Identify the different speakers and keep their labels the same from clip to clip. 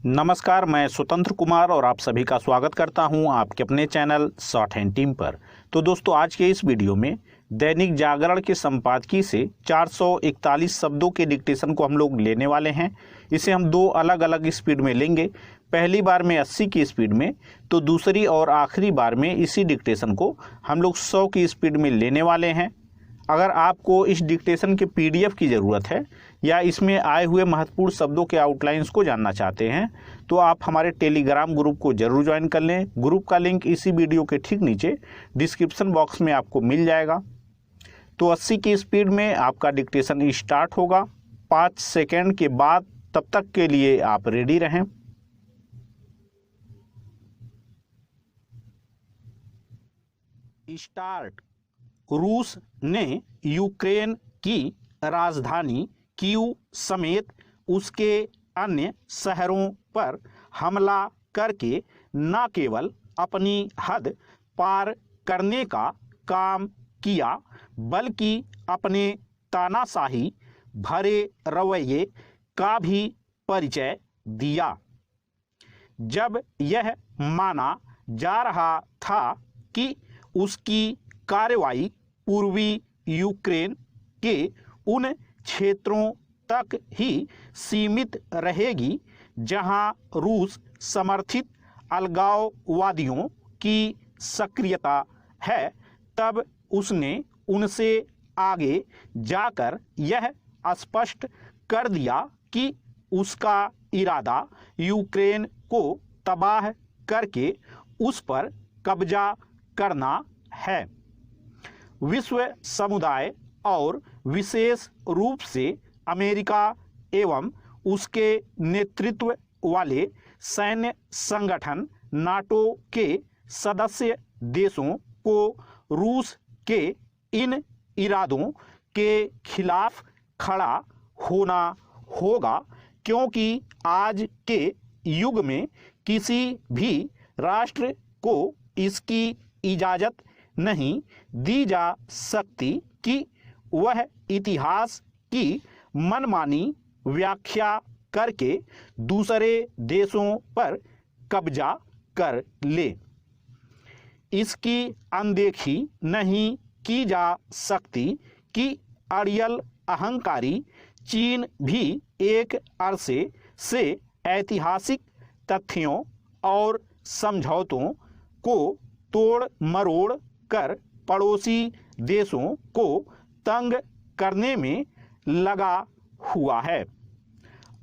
Speaker 1: नमस्कार, मैं स्वतंत्र कुमार और आप सभी का स्वागत करता हूं आपके अपने चैनल शॉर्ट हैंड टीम पर। तो दोस्तों, आज के इस वीडियो में दैनिक जागरण के संपादकीय से 441 शब्दों के डिक्टेशन को हम लोग लेने वाले हैं। इसे हम दो अलग अलग स्पीड में लेंगे। पहली बार में 80 की स्पीड में, तो दूसरी और आखिरी बार में इसी डिक्टेशन को हम लोग 100 की स्पीड में लेने वाले हैं। अगर आपको इस डिक्टेशन के पीडीएफ की ज़रूरत है या इसमें आए हुए महत्वपूर्ण शब्दों के आउटलाइंस को जानना चाहते हैं तो आप हमारे टेलीग्राम ग्रुप को जरूर ज्वाइन कर लें। ग्रुप का लिंक इसी वीडियो के ठीक नीचे डिस्क्रिप्शन बॉक्स में आपको मिल जाएगा। तो 80 की स्पीड में आपका डिक्टेशन स्टार्ट होगा। 5 सेकेंड के बाद, तब तक के लिए आप रेडी रहें। स्टार्ट। रूस ने यूक्रेन की राजधानी कीव समेत उसके अन्य शहरों पर हमला करके न केवल अपनी हद पार करने का काम किया, बल्कि अपने तानाशाही भरे रवैये का भी परिचय दिया। जब यह माना जा रहा था कि उसकी कार्रवाई पूर्वी यूक्रेन के उन क्षेत्रों तक ही सीमित रहेगी जहां रूस समर्थित अलगाववादियों की सक्रियता है, तब उसने उनसे आगे जाकर यह स्पष्ट कर दिया कि उसका इरादा यूक्रेन को तबाह करके उस पर कब्जा करना है। विश्व समुदाय और विशेष रूप से अमेरिका एवं उसके नेतृत्व वाले सैन्य संगठन नाटो के सदस्य देशों को रूस के इन इरादों के खिलाफ खड़ा होना होगा, क्योंकि आज के युग में किसी भी राष्ट्र को इसकी इजाज़त नहीं दी जा सकती कि वह इतिहास की मनमानी व्याख्या करके दूसरे देशों पर कब्जा कर ले। इसकी अनदेखी नहीं की जा सकती कि अड़ियल अहंकारी चीन भी एक अरसे से ऐतिहासिक तथ्यों और समझौतों को तोड़ मरोड़ कर पड़ोसी देशों को तंग करने में लगा हुआ है।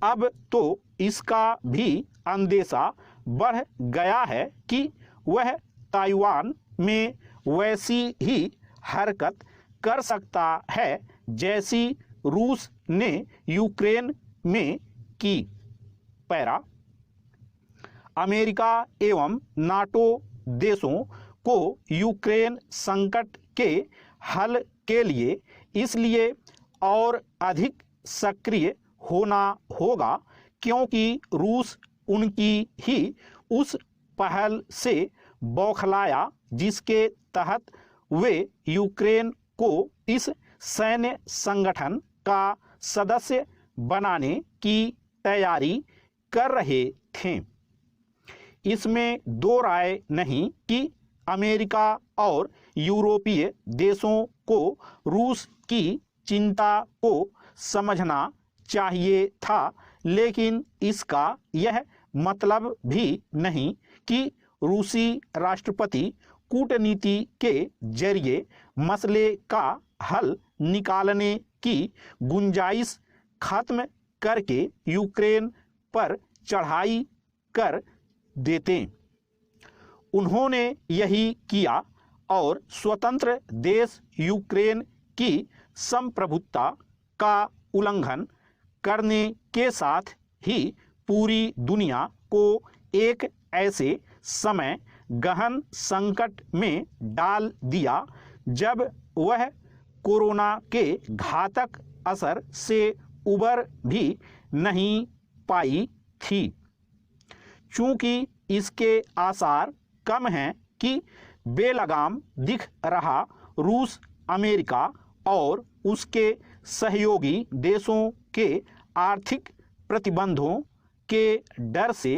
Speaker 1: अब तो इसका भी अंदेशा बढ़ गया है कि वह ताइवान में वैसी ही हरकत कर सकता है जैसी रूस ने यूक्रेन में की। पैरा। अमेरिका एवं नाटो देशों को यूक्रेन संकट के हल के लिए इसलिए और अधिक सक्रिय होना होगा क्योंकि रूस उनकी ही उस पहल से बौखलाया जिसके तहत वे यूक्रेन को इस सैन्य संगठन का सदस्य बनाने की तैयारी कर रहे थे। इसमें दो राय नहीं कि अमेरिका और यूरोपीय देशों को रूस की चिंता को समझना चाहिए था, लेकिन इसका यह मतलब भी नहीं कि रूसी राष्ट्रपति कूटनीति के जरिए मसले का हल निकालने की गुंजाइश खत्म करके यूक्रेन पर चढ़ाई कर देते। उन्होंने यही किया और स्वतंत्र देश यूक्रेन की संप्रभुता का उल्लंघन करने के साथ ही पूरी दुनिया को एक ऐसे समय गहन संकट में डाल दिया जब वह कोरोना के घातक असर से उबर भी नहीं पाई थी। चूंकि इसके आसार कम हैं कि बेलगाम दिख रहा रूस अमेरिका और उसके सहयोगी देशों के आर्थिक प्रतिबंधों के डर से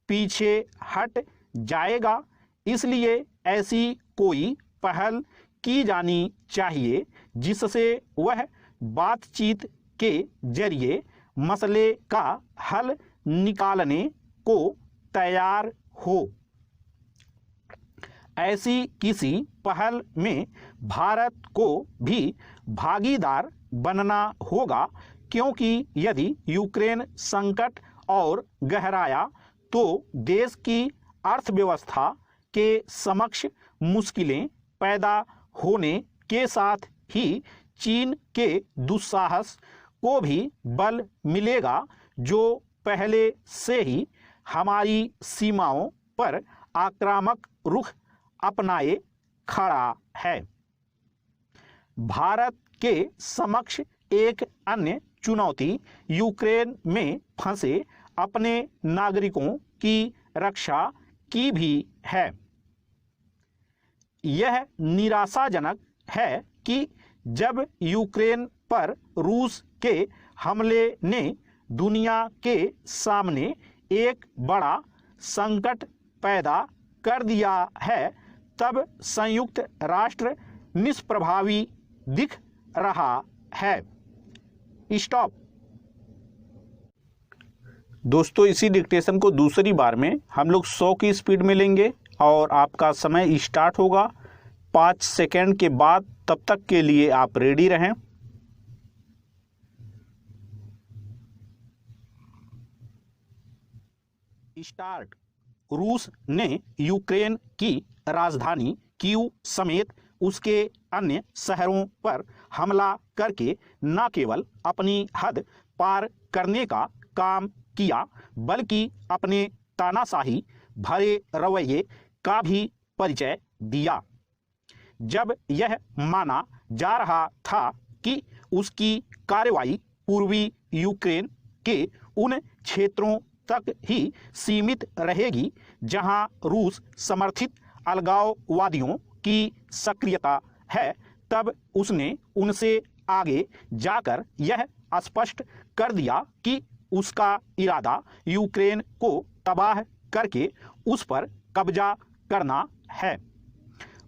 Speaker 1: पीछे हट जाएगा। इसलिए ऐसी कोई पहल की जानी चाहिए जिससे वह बातचीत के जरिए मसले का हल निकालने को तैयार हो। ऐसी किसी पहल में भारत को भी भागीदार बनना होगा, क्योंकि यदि यूक्रेन संकट और गहराया तो देश की अर्थव्यवस्था के समक्ष मुश्किलें पैदा होने के साथ ही चीन के दुस्साहस को भी बल मिलेगा, जो पहले से ही हमारी सीमाओं पर आक्रामक रुख अपनाए खड़ा है। भारत के समक्ष एक अन्य चुनौती यूक्रेन में फंसे अपने नागरिकों की रक्षा की भी है। यह निराशाजनक है कि जब यूक्रेन पर रूस के हमले ने दुनिया के सामने एक बड़ा संकट पैदा कर दिया है, तब संयुक्त राष्ट्र निष्प्रभावी दिख रहा है। स्टॉप। दोस्तों, इसी डिक्टेशन को दूसरी बार में हम लोग 100 की स्पीड में लेंगे और आपका समय स्टार्ट होगा 5 सेकेंड के बाद। तब तक के लिए आप रेडी रहें। स्टार्ट। रूस ने यूक्रेन की राजधानी कीव समेत उसके अन्य शहरों पर हमला करके न केवल अपनी हद पार करने का काम किया, बल्कि अपने तानाशाही भरे रवैये का भी परिचय दिया। जब यह माना जा रहा था कि उसकी कार्रवाई पूर्वी यूक्रेन के उन क्षेत्रों तक ही सीमित रहेगी जहां रूस समर्थित अलगाववादियों की सक्रियता है, तब उसने उनसे आगे जाकर यह स्पष्ट कर दिया कि उसका इरादा यूक्रेन को तबाह करके उस पर कब्जा करना है।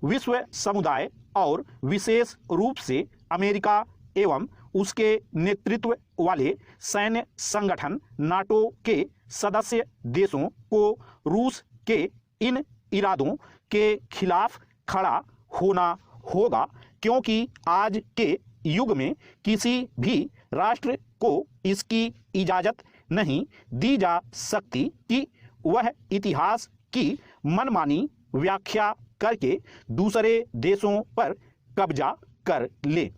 Speaker 1: विश्व समुदाय और विशेष रूप से अमेरिका एवं उसके नेतृत्व वाले सैन्य संगठन नाटो के सदस्य देशों को रूस के इन इरादों के खिलाफ खड़ा होना होगा, क्योंकि आज के युग में किसी भी राष्ट्र को इसकी इजाज़त नहीं दी जा सकती कि वह इतिहास की मनमानी व्याख्या करके दूसरे देशों पर कब्जा कर ले।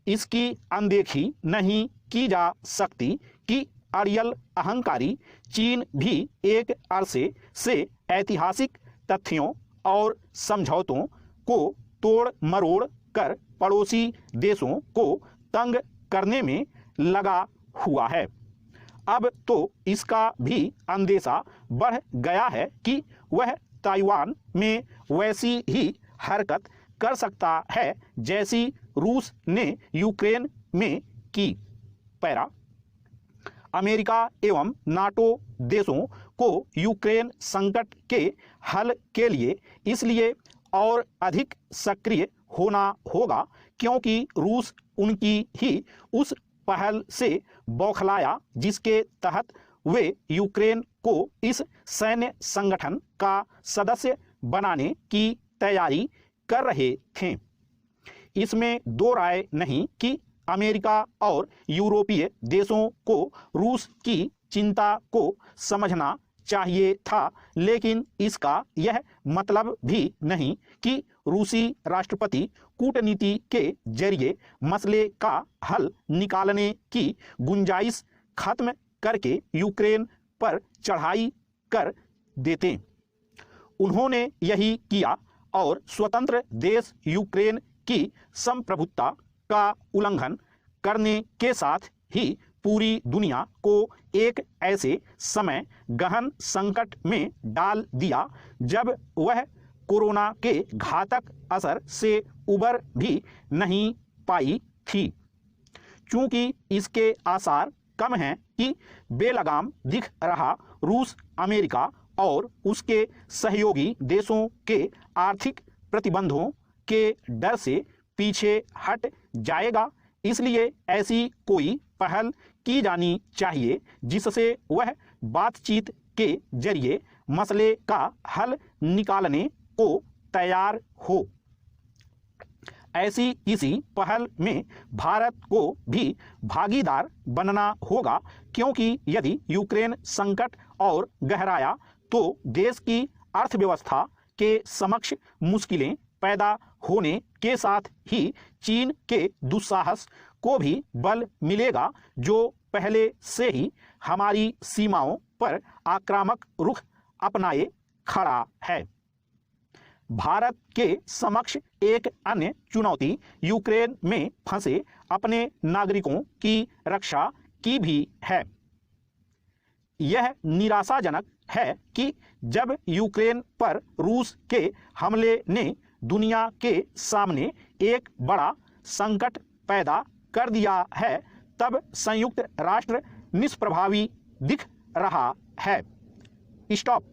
Speaker 1: इसकी अनदेखी नहीं की जा सकती कि अड़ियल अहंकारी चीन भी एक अरसे से ऐतिहासिक तथ्यों और समझौतों को तोड़ मरोड़ कर पड़ोसी देशों को तंग करने में लगा हुआ है। अब तो इसका भी अंदेशा बढ़ गया है कि वह ताइवान में वैसी ही हरकत कर सकता है जैसी रूस ने यूक्रेन में की। पैरा। अमेरिका एवं नाटो देशों को यूक्रेन संकट के हल के लिए इसलिए और अधिक सक्रिय होना होगा क्योंकि रूस उनकी ही उस पहल से बौखलाया जिसके तहत वे यूक्रेन को इस सैन्य संगठन का सदस्य बनाने की तैयारी कर रहे थे। इसमें दो राय नहीं कि अमेरिका और यूरोपीय देशों को रूस की चिंता को समझना चाहिए था, लेकिन इसका यह मतलब भी नहीं कि रूसी राष्ट्रपति कूटनीति के जरिए मसले का हल निकालने की गुंजाइश खत्म करके यूक्रेन पर चढ़ाई कर देते। उन्होंने यही किया और स्वतंत्र देश यूक्रेन की संप्रभुता का उल्लंघन करने के साथ ही पूरी दुनिया को एक ऐसे समय गहन संकट में डाल दिया जब वह कोरोना के घातक असर से उबर भी नहीं पाई थी। चूंकि इसके आसार कम है कि बेलगाम दिख रहा रूस अमेरिका और उसके सहयोगी देशों के आर्थिक प्रतिबंधों के डर से पीछे हट जाएगा। इसलिए ऐसी कोई पहल की जानी चाहिए जिससे वह बातचीत के जरिए मसले का हल निकालने को तैयार हो। ऐसी किसी पहल में भारत को भी भागीदार बनना होगा, क्योंकि यदि यूक्रेन संकट और गहराया तो देश की अर्थव्यवस्था के समक्ष मुश्किलें पैदा होने के साथ ही चीन के दुस्साहस को भी बल मिलेगा, जो पहले से ही हमारी सीमाओं पर आक्रामक रुख अपनाए खड़ा है। भारत के समक्ष एक अन्य चुनौती यूक्रेन में फंसे अपने नागरिकों की रक्षा की भी है। यह निराशाजनक है कि जब यूक्रेन पर रूस के हमले ने दुनिया के सामने एक बड़ा संकट पैदा कर दिया है, तब संयुक्त राष्ट्र निष्प्रभावी दिख रहा है। स्टॉप।